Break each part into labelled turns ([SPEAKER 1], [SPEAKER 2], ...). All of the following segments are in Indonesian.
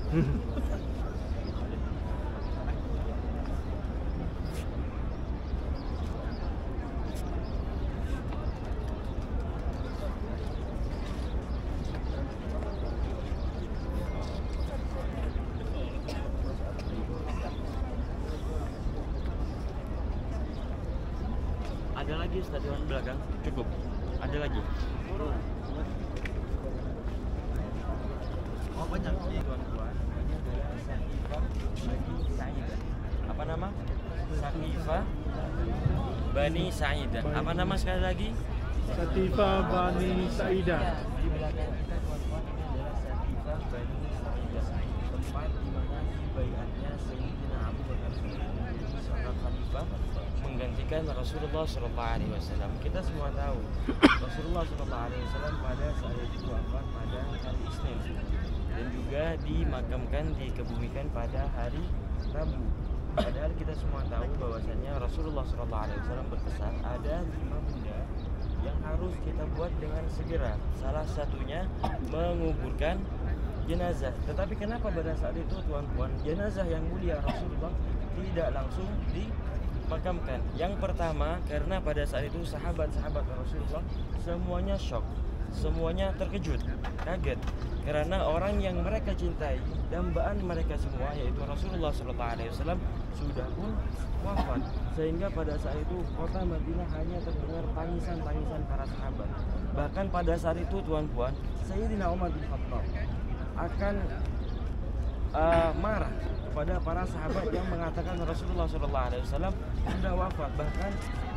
[SPEAKER 1] Ada lagi stadion belakang? Cukup. Ada lagi. Oh banyak. Tuan-tuan, ini adalah Sakifah Bani Sa'idah. Apa nama? Sakifah Bani Sa'idah. Apa nama sekali lagi?
[SPEAKER 2] Sakifah Bani Sa'idah.
[SPEAKER 1] Di belakang kita tuan-tuan ini adalah Sakifah Bani Sa'idah. Tempat di mana baiatnya Sayyidina Abu Bakar Siddiq menjadi seorang khalifah menggantikan Rasulullah SAW. Kita semua tahu Rasulullah SAW pada saat itu wafat pada hari Isnin dan juga dimakamkan, dikebumikan pada hari Rabu. Padahal kita semua tahu bahwasannya Rasulullah SAW berpesan ada 5 benda yang harus kita buat dengan segera. Salah satunya menguburkan jenazah. Tetapi kenapa pada saat itu tuan-tuan jenazah yang mulia Rasulullah tidak langsung dimakamkan? Yang pertama karena pada saat itu sahabat-sahabat Rasulullah semuanya shock, semuanya terkejut, kaget karena orang yang mereka cintai, dambaan mereka semua yaitu Rasulullah SAW sudah pun wafat, sehingga pada saat itu kota Madinah hanya terdengar tangisan-tangisan para sahabat. Bahkan pada saat itu tuan-tuan Sayyidina Umar bin Khattab akan marah kepada para sahabat yang mengatakan Rasulullah SAW sudah wafat. Bahkan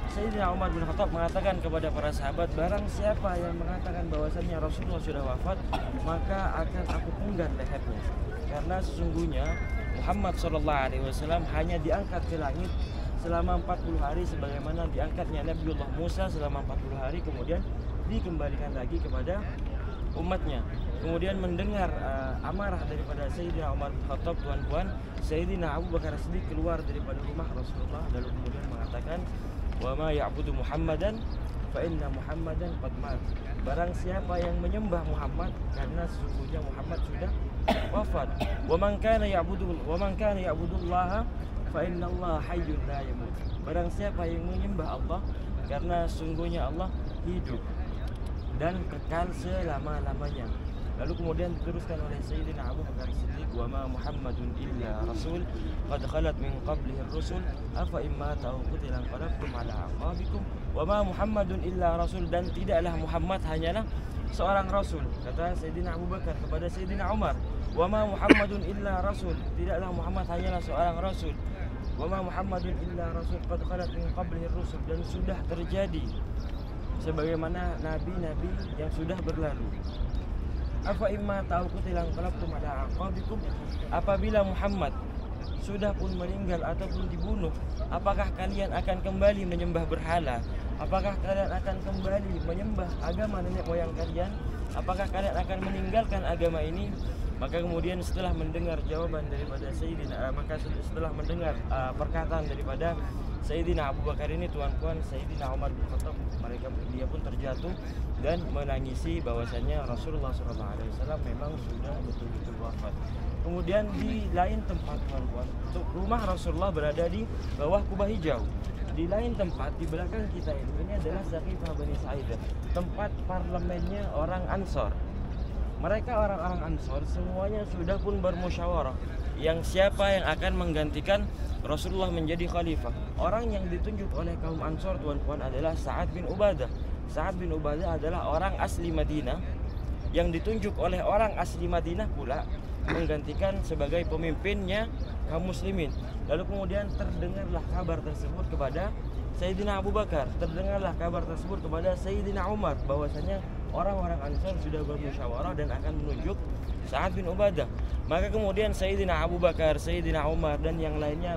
[SPEAKER 1] Sayyidina Umar bin Khattab mengatakan kepada para sahabat, barang siapa yang mengatakan bahwasannya Rasulullah sudah wafat, maka akan aku penggan lehernya. Karena sesungguhnya Muhammad SAW hanya diangkat ke langit selama 40 hari sebagaimana diangkatnya Nabiullah Musa selama 40 hari, kemudian dikembalikan lagi kepada umatnya. Kemudian mendengar amarah daripada Sayyidina Umar bin Khattab, tuan-tuan, Sayyidina Abu Bakar Siddiq keluar daripada rumah Rasulullah lalu kemudian mengatakan, wa ma ya'budu Muhammadan fa inna Muhammadan qad mat. Barang siapa yang menyembah Muhammad karena sesungguhnya Muhammad sudah wafat. Wa man kana ya'budullaha fa innallaha hayyun la yamut. Barang siapa yang menyembah Allah karena sesungguhnya Allah hidup dan kekal selama-lamanya. Lalu kemudian diteruskan oleh Sayyidina Abu Bakar Siddiq, wa ma Muhammadun illa rasul qad khalat min qablihi ar-rusul afa imma ta'u qutilan qalabtum ala aqabikum. Wa ma Muhammadun illa rasul, dan tidaklah Muhammad hanyalah seorang rasul. Kata Sayyidina Abu Bakar kepada Sayyidina Umar, wa ma Muhammadun illa rasul, tidaklah Muhammad hanyalah seorang rasul. Wa ma Muhammadun illa rasul qad khalat min qablihi ar-rusul, dan sudah terjadi sebagaimana nabi-nabi yang sudah berlalu. Afa imma ta'uqutilan qalabtum ala aqabikum, apabila Muhammad sudah pun meninggal ataupun dibunuh, apakah kalian akan kembali menyembah berhala? Apakah kalian akan kembali menyembah agama nenek moyang kalian? Apakah kalian akan meninggalkan agama ini? Maka kemudian setelah mendengar jawaban daripada setelah mendengar perkataan daripada Sayyidina Abu Bakar ini, tuan-tuan, Sayyidina Umar bin Khattab dia pun terjatuh dan menangisi bahwasannya Rasulullah SAW memang sudah betul-betul wafat. Kemudian di lain tempat, tuan-tuan, rumah Rasulullah berada di bawah kubah hijau. Di lain tempat di belakang kita ini adalah Sakifah Bani Sa'idah, tempat parlemennya orang Ansor. Mereka orang-orang Ansor semuanya sudah pun bermusyawarah yang siapa yang akan menggantikan Rasulullah menjadi khalifah. Orang yang ditunjuk oleh kaum Ansor, tuan-tuan, adalah Sa'ad bin Ubadah. Sa'ad bin Ubadah adalah orang asli Madinah yang ditunjuk oleh orang asli Madinah pula menggantikan sebagai pemimpinnya kaum muslimin. Lalu kemudian terdengarlah kabar tersebut kepada Sayyidina Abu Bakar, terdengarlah kabar tersebut kepada Sayyidina Umar bahwasanya orang-orang Ansar sudah bermusyawarah dan akan menunjuk Sa'ad bin Ubadah. Maka kemudian Sayyidina Abu Bakar, Sayyidina Umar dan yang lainnya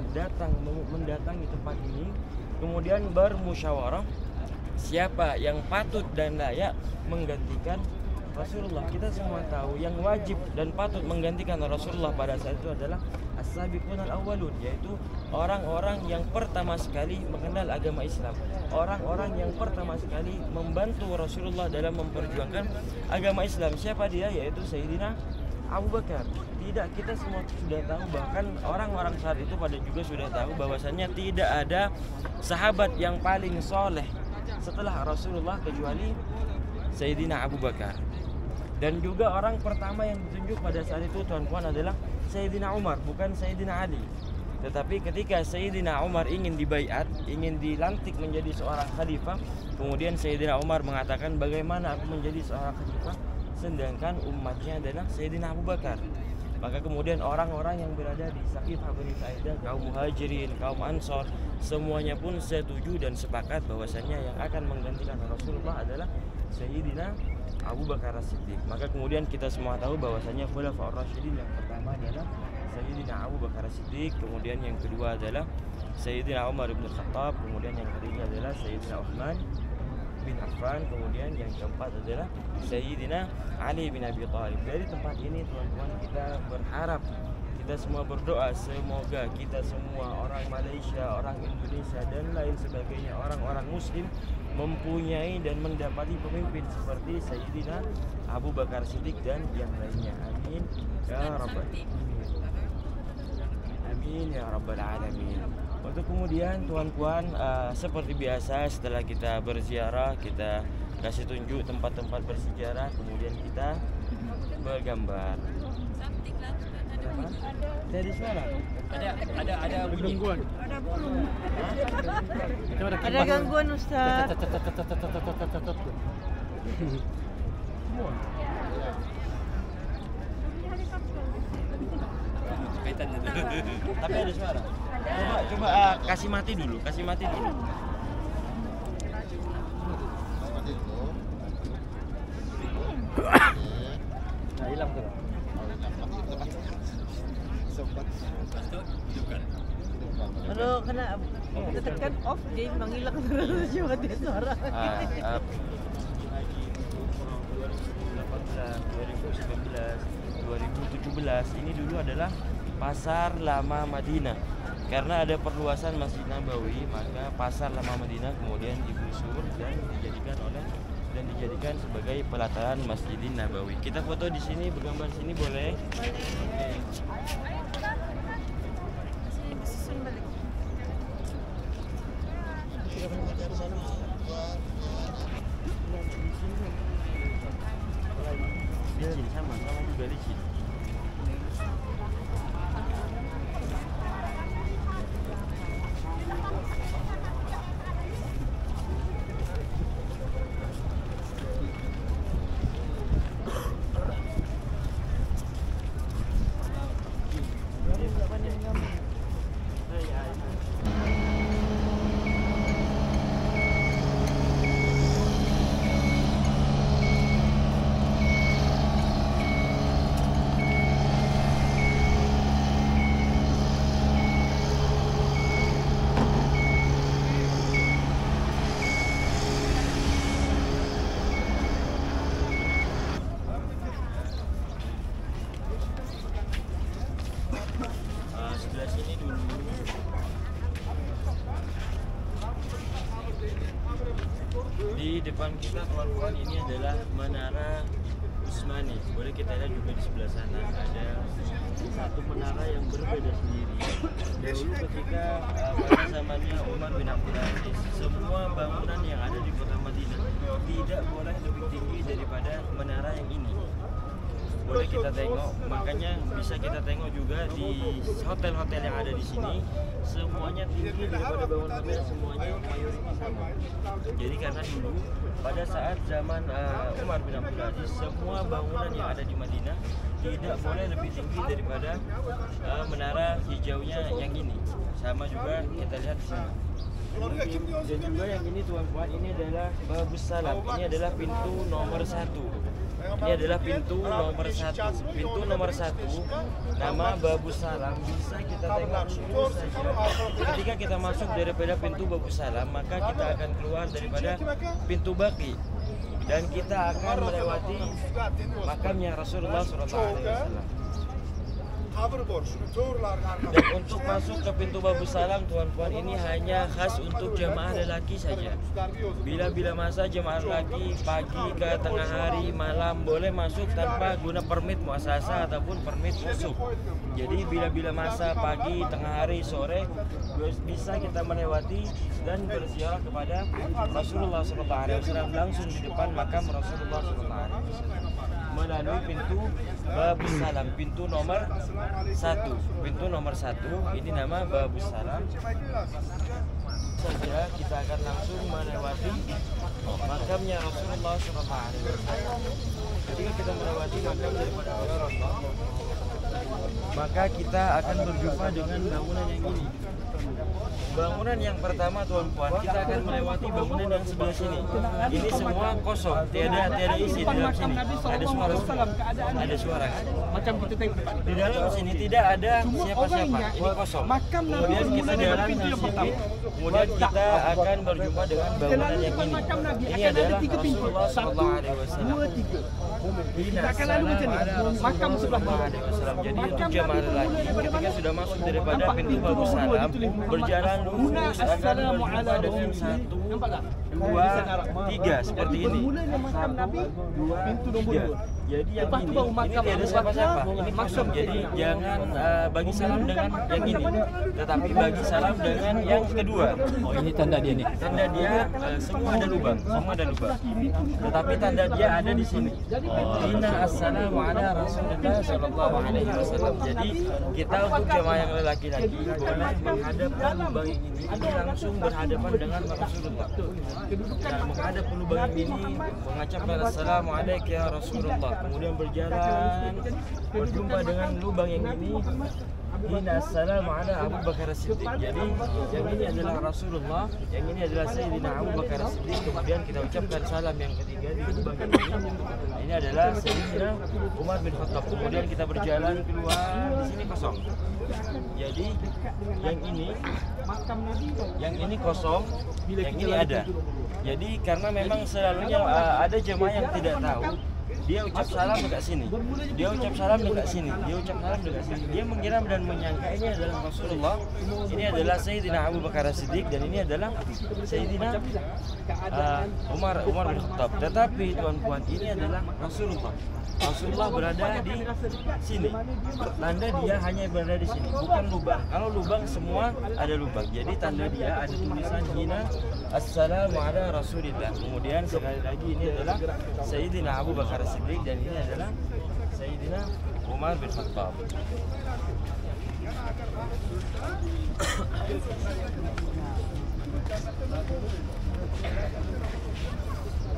[SPEAKER 1] mendatangi tempat ini, kemudian bermusyawarah siapa yang patut dan layak menggantikan Rasulullah. Kita semua tahu yang wajib dan patut menggantikan Rasulullah pada saat itu adalah as-sabiqun al-awwalun, yaitu orang-orang yang pertama sekali mengenal agama Islam, orang-orang yang pertama sekali membantu Rasulullah dalam memperjuangkan agama Islam. Siapa dia? Yaitu Sayyidina Abu Bakar. Tidak, kita semua sudah tahu, bahkan orang-orang saat itu pada juga sudah tahu bahwasannya tidak ada sahabat yang paling soleh setelah Rasulullah kecuali Sayyidina Abu Bakar. Dan juga orang pertama yang ditunjuk pada saat itu tuan-tuan adalah Sayyidina Umar, bukan Sayyidina Ali. Tetapi ketika Sayyidina Umar ingin dibaiat, ingin dilantik menjadi seorang khalifah, kemudian Sayyidina Umar mengatakan, bagaimana aku menjadi seorang khalifah sedangkan umatnya adalah Sayyidina Abu Bakar. Maka kemudian orang-orang yang berada di Saqifah Bani Sa'idah, kaum Muhajirin, kaum Ansor, semuanya pun setuju dan sepakat bahwasannya yang akan menggantikan Rasulullah adalah Sayyidina Abu Bakar As-Siddiq. Maka kemudian kita semua tahu bahwasannya Khulafaur Rasyidin yang pertama adalah Sayyidina Abu Bakar As-Siddiq, kemudian yang kedua adalah Sayyidina Umar bin Khattab, kemudian yang ketiga adalah Sayyidina Uthman bin Affan, kemudian yang keempat adalah Sayyidina Ali bin Abi Thalib. Dari tempat ini teman-teman, kita berharap, kita semua berdoa semoga kita semua orang Malaysia, orang Indonesia dan lain sebagainya, orang-orang muslim mempunyai dan mendapati pemimpin seperti Sayyidina Abu Bakar Siddiq dan yang lainnya. Amin ya rabbal amin ya rabbal alamin. Untuk kemudian tuan-tuan, seperti biasa setelah kita berziarah, kita kasih tunjuk tempat-tempat bersejarah, kemudian kita bergambar. Ada suara? Ada bunyi.
[SPEAKER 2] Gangguan.
[SPEAKER 3] Ada gangguan Ustaz.
[SPEAKER 1] Tapi ada suara. Coba kasih mati dulu, kasih mati dulu. Nah, hilang tuh.
[SPEAKER 3] Kalau kena kita tekan off dia menghilang terus juga dia suara.
[SPEAKER 1] 2017 ini dulu adalah Pasar Lama Madinah. Karena ada perluasan Masjid Nabawi, maka Pasar Lama Madinah kemudian digusur dan dijadikan sebagai pelataran Masjidin Nabawi. Kita foto di sini, bergambar di sini boleh? Oke. Dia sama juga di sini. Di depan kita kawan-kawan ini adalah Menara Usmani. Boleh kita lihat juga di sebelah sana ada satu menara yang berbeda sendiri. Dahulu ketika pada zamannya Umar bin Abdul Aziz, semua bangunan yang ada di kota Madinah tidak boleh lebih tinggi daripada menara yang ini. Boleh kita tengok, makanya bisa kita tengok juga di hotel-hotel yang ada di sini, semuanya tinggi daripada bangunan hotel, semuanya mayoritas sama. Jadi karena dulu pada saat zaman Umar bin Abdul Aziz, semua bangunan yang ada di Madinah tidak boleh lebih tinggi daripada menara hijaunya yang ini. Sama juga kita lihat di sini. Dan juga yang ini tuan-tuan, ini adalah Babus Salam. Ini adalah pintu nomor 1. Ini adalah pintu nomor 1. Pintu nomor 1 nama Babus Salam. Bisa kita tengok dulu saja. Ketika kita masuk daripada pintu Babus Salam, maka kita akan keluar daripada pintu Baqi dan kita akan melewati makamnya Rasulullah SAW. Dan untuk masuk ke pintu Babus Salam, tuan-tuan, ini hanya khas untuk jemaah lelaki saja. Bila masa jemaah lelaki pagi ke tengah hari, malam boleh masuk tanpa guna permit muasasa ataupun permit usuk. Jadi bila masa pagi, tengah hari, sore bisa kita melewati dan berziarah kepada Rasulullah SAW langsung di depan makam Rasulullah SAW melalui pintu Babus Salam, pintu nomor 1. Pintu nomor 1 ini nama Babus Salam. Saja kita akan langsung melewati makamnya Rasulullah SAW. Ketika kita melewati makam daripada Rasulullah, maka kita akan berjumpa dengan bangunan yang ini. Bangunan yang pertama, tuan-puan, kita akan melewati bangunan yang sebelah sini. Ini semua kosong, tiada isi di dalam sini. Ada suara.
[SPEAKER 4] Macam kita tengok
[SPEAKER 1] Di dalam sini tidak ada siapa-siapa. Ini kosong. Kemudian kita jalan di sini. Kemudian kita akan berjumpa dengan bangunan yang ini. Ini adalah Rasulullah SAW. Makam sebelah Jadi untuk jemaah lelaki, ketika sudah masuk daripada pintu Babus Salam, berjalan lurus akan berjumpa dengan 1, 2, 3 seperti ini. 1, 2, 3. Jadi yang ini tidak ada siapa-siapa. Ini kosong. Jadi jangan bagi salam dengan yang ini, tetapi bagi salam dengan yang kedua.
[SPEAKER 4] Oh, ini tanda dia nih.
[SPEAKER 1] Tanda dia semua ada lubang, Tetapi tanda dia ada di sini. Inna assalamu ala Rasulullah sallallahu alaihi wasallam. Jadi kita untuk jemaah yang laki-laki boleh menghadapkan lubang ini langsung berhadapan dengan Rasulullah. Nah, menghadap lubang ini mengucapkan assalamu alaikum ya Rasulullah. Kemudian berjalan berjumpa dengan lubang yang ini. Inna assalamu ala Abu Bakar As-Siddiq. Jadi yang ini adalah Rasulullah, yang ini adalah Sayyidina Abu Bakar As-Siddiq. Kemudian kita ucapkan salam yang ketiga di lubang ini. Ini adalah Sayyidina Umar bin Khattab. Kemudian kita berjalan keluar, di sini kosong. Jadi yang ini kosong, yang ini ada. Jadi karena memang selalunya ada jemaah yang tidak tahu, dia ucap salam dekat sini, dia ucap salam dekat sini, dia mengira dan menyangka ini adalah Rasulullah, ini adalah Sayyidina Abu Bakar As-Siddiq, dan ini adalah Sayyidina Umar bin Khattab. Tetapi tuan-puan, ini adalah Rasulullah. Rasulullah berada di sini. Tanda dia hanya berada di sini, bukan lubang. Kalau lubang semua ada lubang. Jadi tanda dia ada tulisan hina assalamu ala Rasulillah. Kemudian sekali lagi ini adalah Sayyidina Abu Bakar As-Siddiq, dan ini adalah Sayyidina Umar bin Khattab.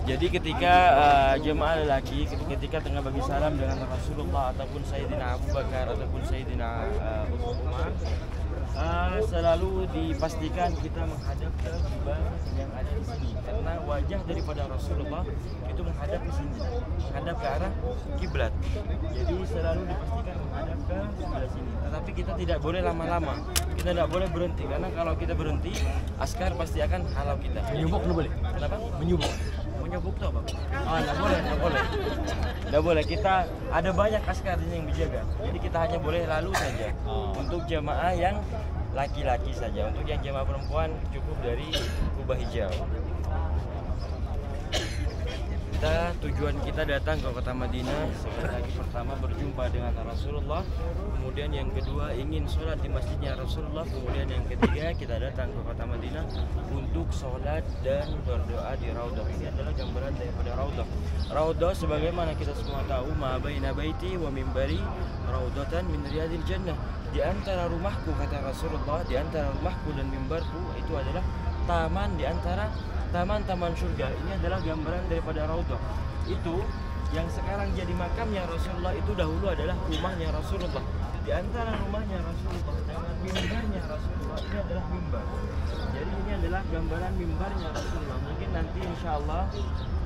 [SPEAKER 1] Jadi ketika jemaah lelaki ketika tengah bagi salam dengan Rasulullah ataupun Sayyidina Abu Bakar ataupun Sayyidina Umar, selalu dipastikan kita menghadap ke lubang yang ada di sini, karena wajah daripada Rasulullah itu menghadap ke sini, menghadap ke arah kiblat. Jadi selalu dipastikan menghadap ke sebelah sini. Tetapi kita tidak boleh lama-lama, kita tidak boleh berhenti, karena kalau kita berhenti, askar pasti akan halau kita.
[SPEAKER 4] Menyubuk nggak boleh.
[SPEAKER 1] Kenapa?
[SPEAKER 4] Menyubuk.
[SPEAKER 1] Menyubuk tuh apa? Oh, nggak boleh. Kita ada banyak askar di sini yang berjaga. Jadi kita hanya boleh lalu saja. Untuk jemaah yang laki-laki saja. Untuk yang jemaah perempuan cukup dari kubah hijau. Tujuan kita datang ke kota Madinah, sekali lagi pertama berjumpa dengan Rasulullah, kemudian yang kedua ingin sholat di masjidnya Rasulullah, kemudian yang ketiga kita datang ke kota Madinah untuk sholat dan berdoa di Raudhah. Ini adalah gambaran daripada Raudhah. Raudhah sebagaimana kita semua tahu, ma baina baiti wa mimbari raudhatan min riyadil jannah. Di antara rumahku, kata Rasulullah, di antara rumahku dan mimbarku itu adalah taman di antara taman-taman surga. Ini adalah gambaran daripada Raudhah. Itu yang sekarang jadi makamnya Rasulullah, itu dahulu adalah rumahnya Rasulullah. Di antara rumahnya Rasulullah dengan mimbarnya Rasulullah, ini adalah mimbar. Jadi ini adalah gambaran mimbarnya Rasulullah. Mungkin nanti insya Allah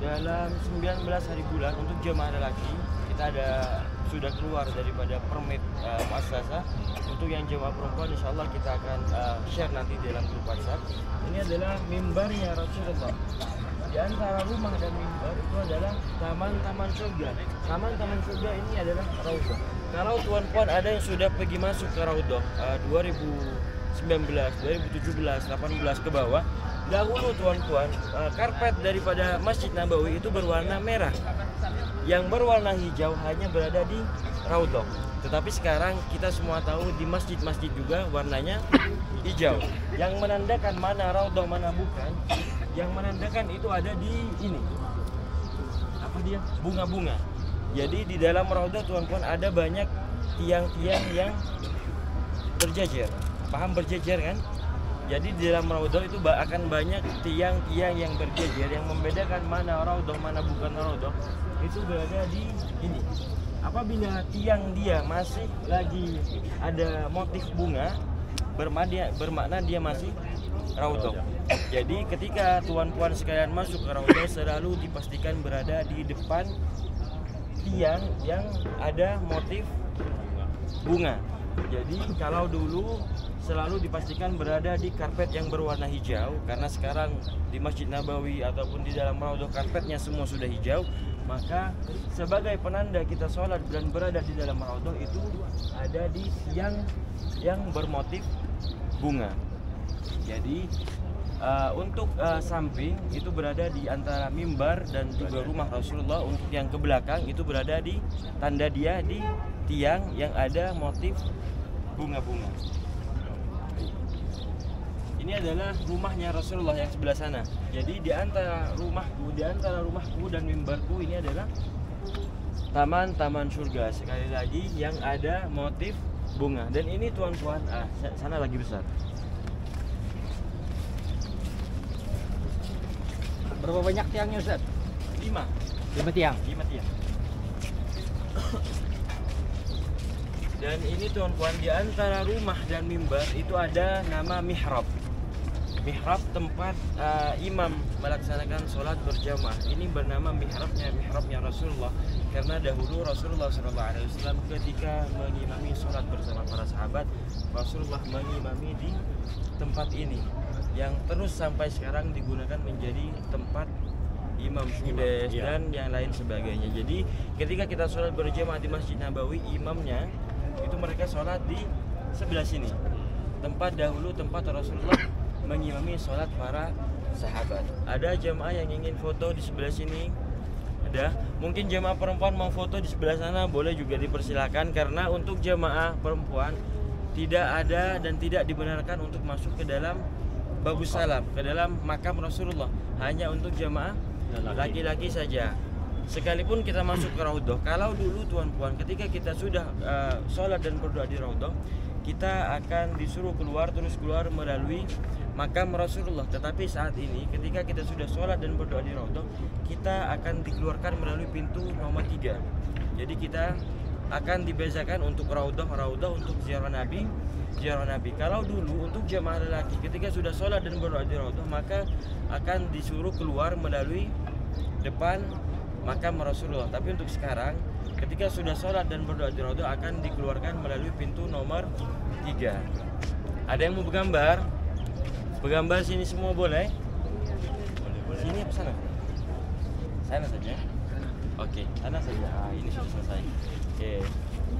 [SPEAKER 1] dalam 19 hari bulan untuk jemaah lelaki kita sudah keluar daripada permit muassasah. Untuk yang jemaah perempuan insya Allah kita akan share nanti di dalam grup WhatsApp. Ini adalah mimbarnya Rasulullah. Di antara rumah dan mimbar itu adalah taman-taman surga. Taman-taman surga ini adalah Raudhah. kalau tuan puan ada yang sudah pergi masuk ke Raudhah 2019, 2017, 18 ke bawah, dahulu tuan puan karpet daripada Masjid Nabawi itu berwarna merah. Yang berwarna hijau hanya berada di Raudhah. Tetapi sekarang kita semua tahu di masjid-masjid juga warnanya hijau. Yang menandakan mana Raudhah mana bukan, yang menandakan itu ada di ini. Apa dia? Bunga-bunga. Jadi di dalam Raudhah tuan puan ada banyak tiang-tiang yang berjejer. Paham berjejer kan? Jadi di dalam Raudhah itu akan banyak tiang-tiang yang berjejer yang membedakan mana Raudhah mana bukan Raudhah. Itu berada di ini. Apabila tiang dia masih lagi ada motif bunga, bermakna dia masih Raudhah. Jadi ketika tuan puan sekalian masuk ke Raudhah selalu dipastikan berada di depan tiang yang ada motif bunga. Jadi kalau dulu selalu dipastikan berada di karpet yang berwarna hijau, karena sekarang di Masjid Nabawi ataupun di dalam Raudhah karpetnya semua sudah hijau, maka sebagai penanda kita sholat dan berada di dalam Raudhah itu ada di tiang yang bermotif bunga. Jadi untuk samping itu berada di antara mimbar dan juga rumah Rasulullah. Untuk yang ke belakang itu berada di tanda dia di tiang yang ada motif bunga-bunga. Ini adalah rumahnya Rasulullah yang sebelah sana. Jadi di antara rumahku dan mimbarku ini adalah taman-taman surga. Sekali lagi yang ada motif bunga. Dan ini tuan puan, sana lagi besar.
[SPEAKER 4] Berapa banyak tiangnya Ustaz?
[SPEAKER 1] 5
[SPEAKER 4] tiang.
[SPEAKER 1] Dan ini tuan puan di antara rumah dan mimbar itu ada nama mihrab. Mihrab tempat imam melaksanakan sholat berjamaah. Ini bernama mihrabnya Rasulullah karena dahulu Rasulullah SAW ketika mengimami sholat bersama para sahabat, Rasulullah mengimami di tempat ini yang terus sampai sekarang digunakan menjadi tempat imam sudes dan yang lain sebagainya. Jadi ketika kita sholat berjamaah di Masjid Nabawi, imamnya itu mereka sholat di sebelah sini, tempat dahulu tempat Rasulullah mengimami sholat para sahabat. Ada jamaah yang ingin foto di sebelah sini, ada mungkin jamaah perempuan mau foto di sebelah sana, boleh juga dipersilakan, karena untuk jamaah perempuan tidak ada dan tidak dibenarkan untuk masuk ke dalam Babus Salam, ke dalam makam Rasulullah, hanya untuk jamaah laki-laki saja. Sekalipun kita masuk ke Raudhah, kalau dulu tuan puan ketika kita sudah sholat dan berdoa di Raudhah, kita akan disuruh keluar melalui makam Rasulullah. Tetapi saat ini ketika kita sudah sholat dan berdoa di Raudhah, kita akan dikeluarkan melalui pintu nomor 3. Jadi kita akan dibezakan untuk Raudhah untuk ziarah Nabi. Kalau dulu untuk jamaah lelaki ketika sudah sholat dan berdoa di Raudhah, maka akan disuruh keluar melalui depan makam Rasulullah. Tapi untuk sekarang ketika sudah sholat dan berdoa di Raudhah akan dikeluarkan melalui pintu nomor 3. Ada yang mau bergambar? Bergambar sini semua boleh? Sini apa sana? Sana saja. Oke, sana saja. Ini sudah selesai. Oke,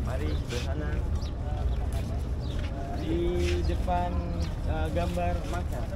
[SPEAKER 1] mari sebelah sana. Di depan gambar makam.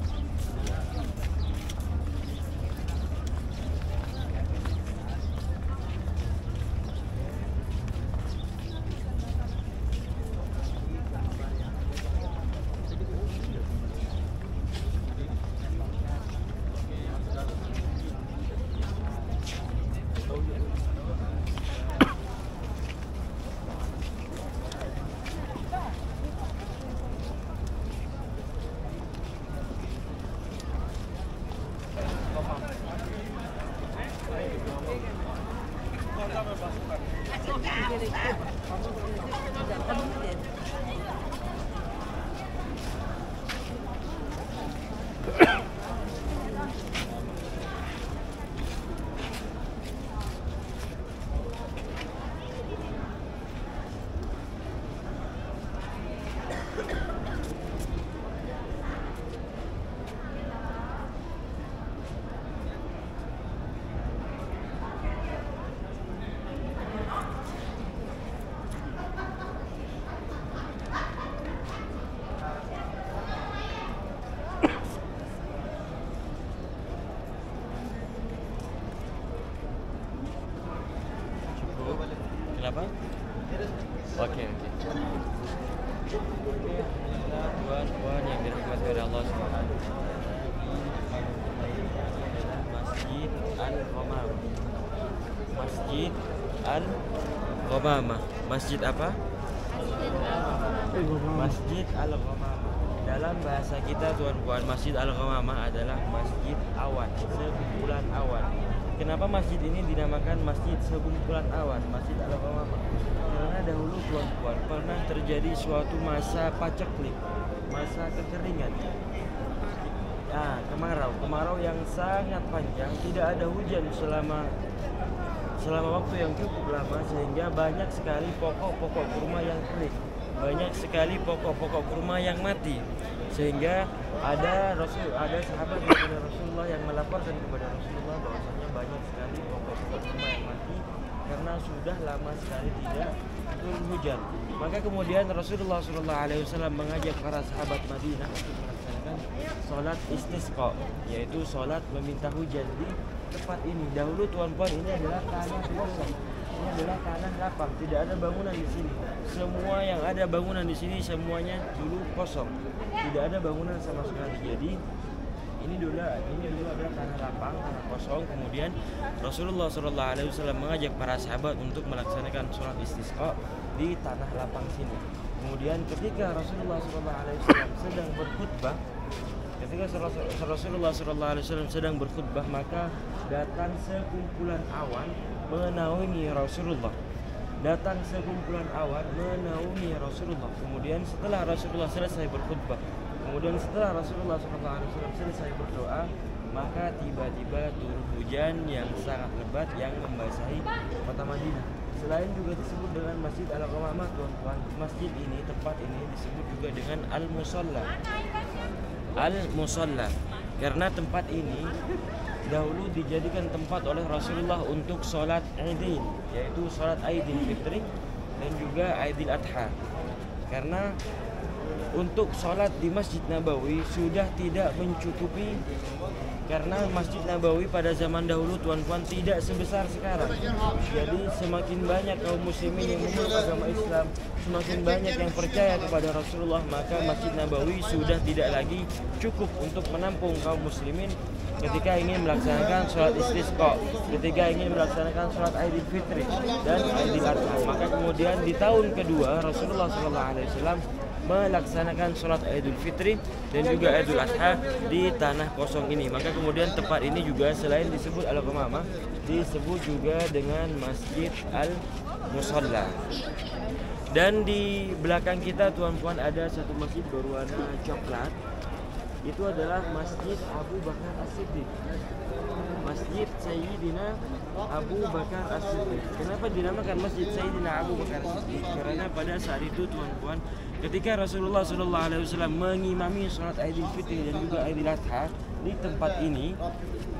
[SPEAKER 1] Oke. Tuan-tuan yang dirahmati oleh Allah Subhanahu wa taala, Masjid Al-Ghamamah. Masjid Al-Ghamamah. Masjid apa? Masjid Al-Ghamamah. Dalam bahasa kita tuan-tuan, Masjid Al-Ghamamah adalah masjid awan, sekumpulan awan. Kenapa masjid ini dinamakan Masjid Sekumpulan Awan, Masjid Al-Ghamamah? Karena dahulu tuan-tuan pernah terjadi suatu masa paceklik, masa kekeringan. Kemarau yang sangat panjang, tidak ada hujan selama waktu yang cukup lama, sehingga banyak sekali pokok-pokok kurma yang kering, banyak sekali pokok-pokok kurma yang mati, sehingga ada sahabat kepada Rasulullah yang melaporkan kepada Rasulullah bahwasanya banyak sekali pokok-pokok kurma yang mati karena sudah lama sekali tidak turun hujan. Maka kemudian Rasulullah SAW mengajak para sahabat Madinah untuk melaksanakan sholat istisqa, yaitu sholat meminta hujan di tempat ini. Dahulu tuan-tuan, ini adalah tanah kosong, ini adalah tanah lapang, tidak ada bangunan di sini. Semua yang ada bangunan di sini semuanya dulu kosong, tidak ada bangunan sama sekali. Jadi ini dulu adalah tanah lapang, tanah kosong. Kemudian Rasulullah SAW mengajak para sahabat untuk melaksanakan sholat istisqa di tanah lapang sini. Kemudian ketika Rasulullah SAW sedang berkhutbah, maka datang sekumpulan awan menaungi Rasulullah. Kemudian setelah Rasulullah selesai berkhutbah, setelah Rasulullah SAW selesai berdoa, maka tiba-tiba turun hujan yang sangat lebat yang membasahi kota Madinah. Selain juga disebut dengan Masjid Al-Ghamamah tuan-tuan, masjid ini, tempat ini disebut juga dengan Al-Musalla, karena tempat ini dahulu dijadikan tempat oleh Rasulullah untuk sholat Aidin, yaitu sholat Aidil Fitri dan juga Aidil Adha. Karena untuk sholat di Masjid Nabawi sudah tidak mencukupi, karena Masjid Nabawi pada zaman dahulu tuan-tuan tidak sebesar sekarang. Jadi semakin banyak kaum muslimin yang memeluk agama Islam, semakin banyak yang percaya kepada Rasulullah, maka Masjid Nabawi sudah tidak lagi cukup untuk menampung kaum muslimin ketika ingin melaksanakan sholat istisqa, ketika ingin melaksanakan sholat Aidil Fitri dan Aidil Adha. Maka kemudian di tahun kedua Rasulullah SAW melaksanakan sholat Idul Fitri dan juga Idul Adha di tanah kosong ini. Maka kemudian tempat ini juga selain disebut Al-Ghamamah, disebut juga dengan Masjid Al-Musalla. Dan di belakang kita tuan-tuan ada satu masjid berwarna coklat. Itu adalah Masjid Abu Bakar As-Siddiq, Masjid Sayyidina Abu Bakar As-Siddiq. Kenapa dinamakan Masjid Sayyidina Abu Bakar As-Siddiq? Karena pada saat itu tuan-tuan, ketika Rasulullah SAW mengimami sholat Aidil Fitri dan juga Aidil Adha di tempat ini,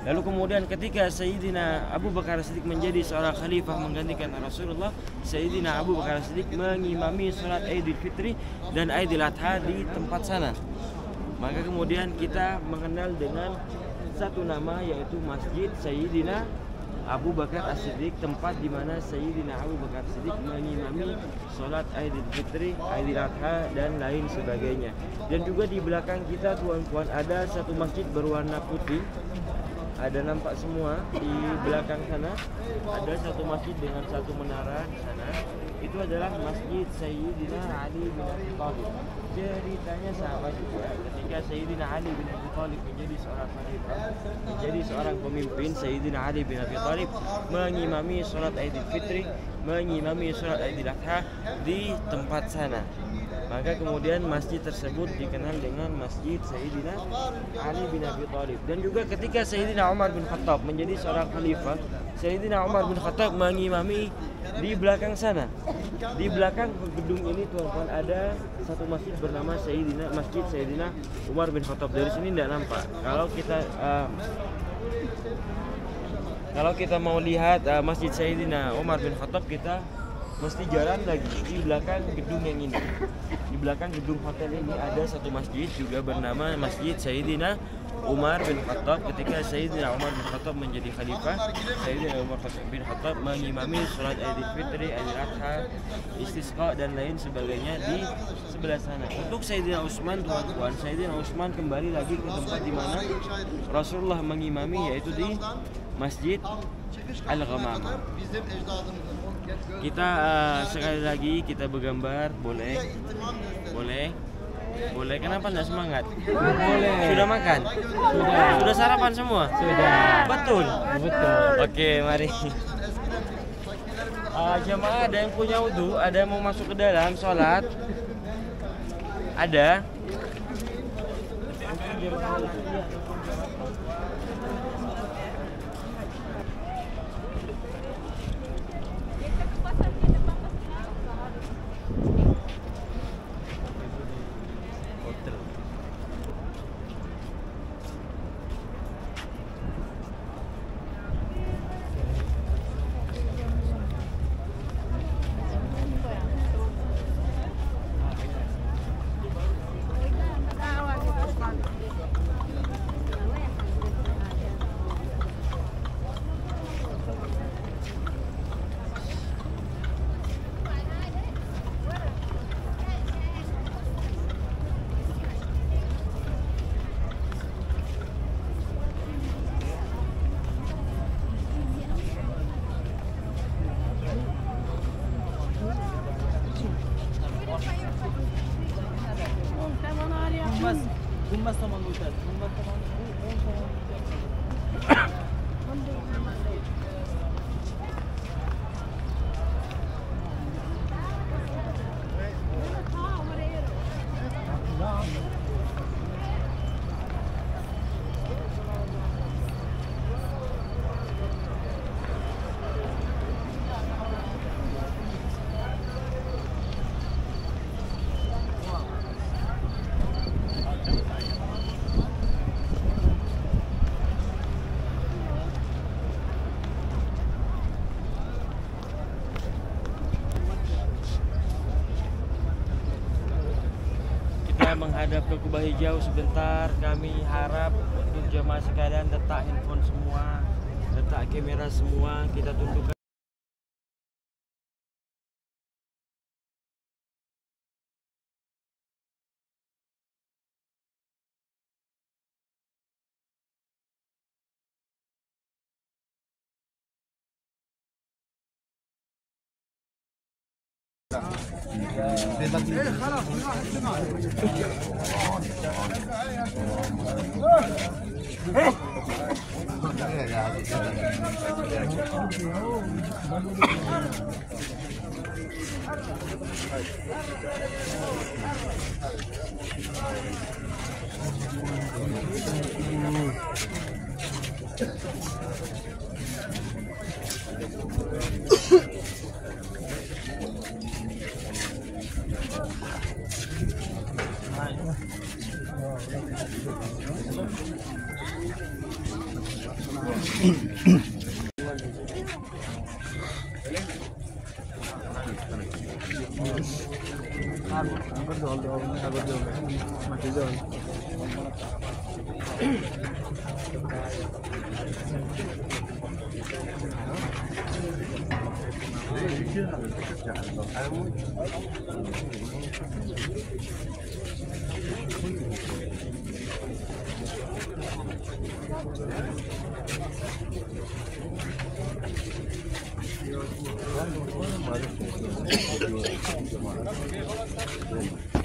[SPEAKER 1] lalu kemudian ketika Sayyidina Abu Bakar As-Siddiq menjadi seorang khalifah menggantikan Rasulullah, Sayyidina Abu Bakar As-Siddiq mengimami sholat Aidil Fitri dan Aidil Adha di tempat sana. Maka kemudian kita mengenal dengan satu nama, yaitu Masjid Sayyidina Abu Bakar As-Siddiq, tempat di mana Sayyidina Abu Bakar As-Siddiq mengimami sholat Aidil Fitri, Aidil Adha dan lain sebagainya. Dan juga di belakang kita tuan-tuan ada satu masjid berwarna putih, ada nampak semua di belakang sana. Ada satu masjid dengan satu menara di sana. Itu adalah Masjid Sayyidina Ali bin Abi Thalib. Ceritanya sama juga, ketika Sayyidina Ali bin Abi Thalib menjadi seorang khalifah, menjadi seorang pemimpin, Sayyidina Ali bin Abi Thalib mengimami sholat Aidil Fitri, mengimami sholat Aidil Adha di tempat sana. Maka kemudian masjid tersebut dikenal dengan Masjid Sayyidina Ali bin Abi Thalib. Dan juga ketika Sayyidina Umar bin Khattab menjadi seorang khalifah, Sayyidina Umar bin Khattab mengimami di belakang sana. Di belakang gedung ini tuan-tuan ada satu masjid bernama Masjid Sayyidina Umar bin Khattab. Dari sini tidak nampak. Kalau kita mau lihat Masjid Sayyidina Umar bin Khattab, kita mesti jalan lagi di belakang gedung yang ini. Di belakang gedung hotel ini ada satu masjid juga bernama Masjid Sayyidina Umar bin Khattab ketika Sayyidina Umar bin Khattab menjadi khalifah. Sayyidina Umar bin Khattab mengimami sholat Idul Fitri, Idul Adha, Istisqa dan lain sebagainya di sebelah sana. Untuk Sayyidina Utsman, tuan-tuan, Sayyidina Utsman kembali lagi ke tempat di mana Rasulullah mengimami, yaitu di Masjid Al-Ghamamah. Kita sekali lagi kita bergambar, boleh? Boleh. Kenapa enggak semangat?
[SPEAKER 4] Boleh.
[SPEAKER 1] Sudah makan? Sudah sarapan semua?
[SPEAKER 4] Sudah.
[SPEAKER 1] Betul.
[SPEAKER 4] Betul.
[SPEAKER 1] Oke, mari. Jamaah, ada yang punya wudu, ada yang mau masuk ke dalam sholat? Ada?
[SPEAKER 2] Gumbas sama Gumbas.
[SPEAKER 1] Menghadap ke Kubah Hijau sebentar. Kami harap untuk jemaah sekalian letak handphone semua, letak kamera semua, kita tundukkan.
[SPEAKER 5] Thank you.